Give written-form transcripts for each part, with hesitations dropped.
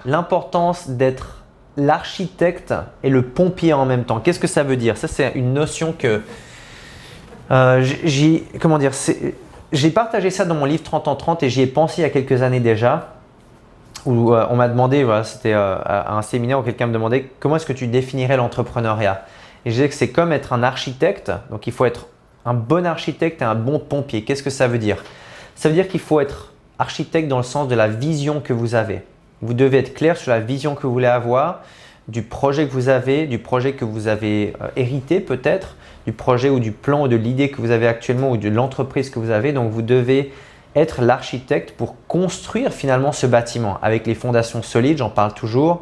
L'importance d'être l'architecte et le pompier en même temps. Qu'est-ce que ça veut dire? Ça, c'est une notion que j'ai partagé ça dans mon livre 30 en 30 et j'y ai pensé il y a quelques années déjà. Où on m'a demandé, voilà, c'était à un séminaire où quelqu'un me demandait comment est-ce que tu définirais l'entrepreneuriat. Et je disais que c'est comme être un architecte. Donc, il faut être un bon architecte et un bon pompier. Qu'est-ce que ça veut dire? Ça veut dire qu'il faut être architecte dans le sens de la vision que vous avez. Vous devez être clair sur la vision que vous voulez avoir, du projet que vous avez, du projet que vous avez hérité peut-être, du projet ou du plan ou de l'idée que vous avez actuellement ou de l'entreprise que vous avez. Donc, vous devez être l'architecte pour construire finalement ce bâtiment avec les fondations solides, j'en parle toujours,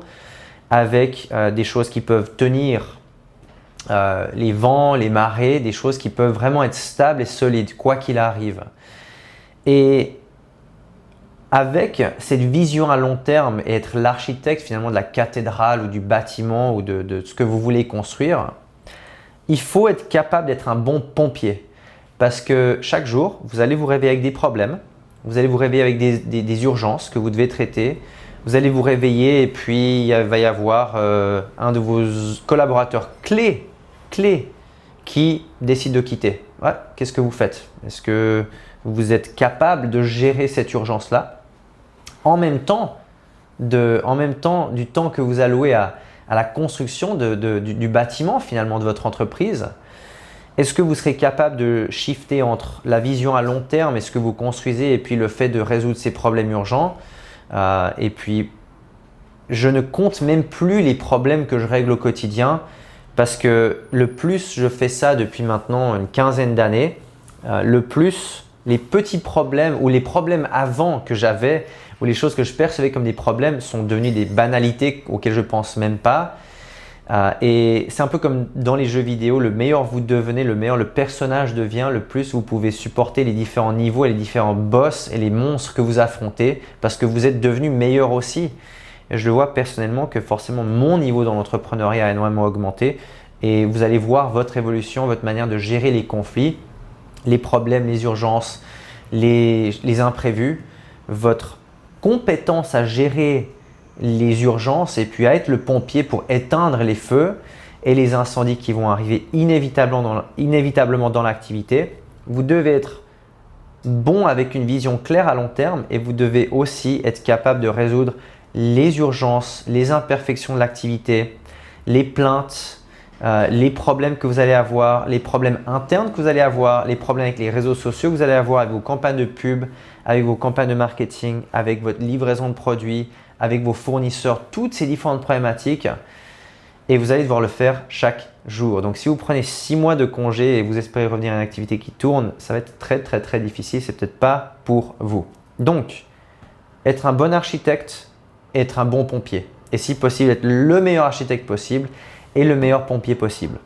avec des choses qui peuvent tenir les vents, les marées, des choses qui peuvent vraiment être stables et solides, quoi qu'il arrive. Et avec cette vision à long terme et être l'architecte finalement de la cathédrale ou du bâtiment ou de ce que vous voulez construire, il faut être capable d'être un bon pompier. Parce que chaque jour, vous allez vous réveiller avec des problèmes, vous allez vous réveiller avec des urgences que vous devez traiter, vous allez vous réveiller et puis il va y avoir un de vos collaborateurs clés qui décide de quitter. Ouais, qu'est-ce que vous faites? Est-ce que vous êtes capable de gérer cette urgence-là en même temps du temps que vous allouez à la construction du bâtiment finalement de votre entreprise? Est-ce que vous serez capable de shifter entre la vision à long terme et ce que vous construisez et puis le fait de résoudre ces problèmes urgents? Et puis, je ne compte même plus les problèmes que je règle au quotidien parce que le plus je fais ça depuis maintenant une quinzaine d'années, le plus les petits problèmes ou les problèmes avant que j'avais ou les choses que je percevais comme des problèmes sont devenus des banalités auxquelles je ne pense même pas. Et c'est un peu comme dans les jeux vidéo, le meilleur vous devenez, le meilleur le personnage devient, le plus vous pouvez supporter les différents niveaux et les différents boss et les monstres que vous affrontez parce que vous êtes devenu meilleur aussi. Et je le vois personnellement que forcément mon niveau dans l'entrepreneuriat a énormément augmenté et vous allez voir votre évolution, votre manière de gérer les conflits, les problèmes, les urgences, les imprévus, votre compétence à gérer les urgences et puis à être le pompier pour éteindre les feux et les incendies qui vont arriver inévitablement dans l'activité. Vous devez être bon avec une vision claire à long terme et vous devez aussi être capable de résoudre les urgences, les imperfections de l'activité, les plaintes, les problèmes que vous allez avoir, les problèmes internes que vous allez avoir, les problèmes avec les réseaux sociaux que vous allez avoir, avec vos campagnes de pub, avec vos campagnes de marketing, avec votre livraison de produits, avec vos fournisseurs, toutes ces différentes problématiques et vous allez devoir le faire chaque jour. Donc, si vous prenez 6 mois de congé et vous espérez revenir à une activité qui tourne, ça va être très difficile. C'est peut-être pas pour vous. Donc, être un bon architecte, être un bon pompier et si possible, être le meilleur architecte possible et le meilleur pompier possible.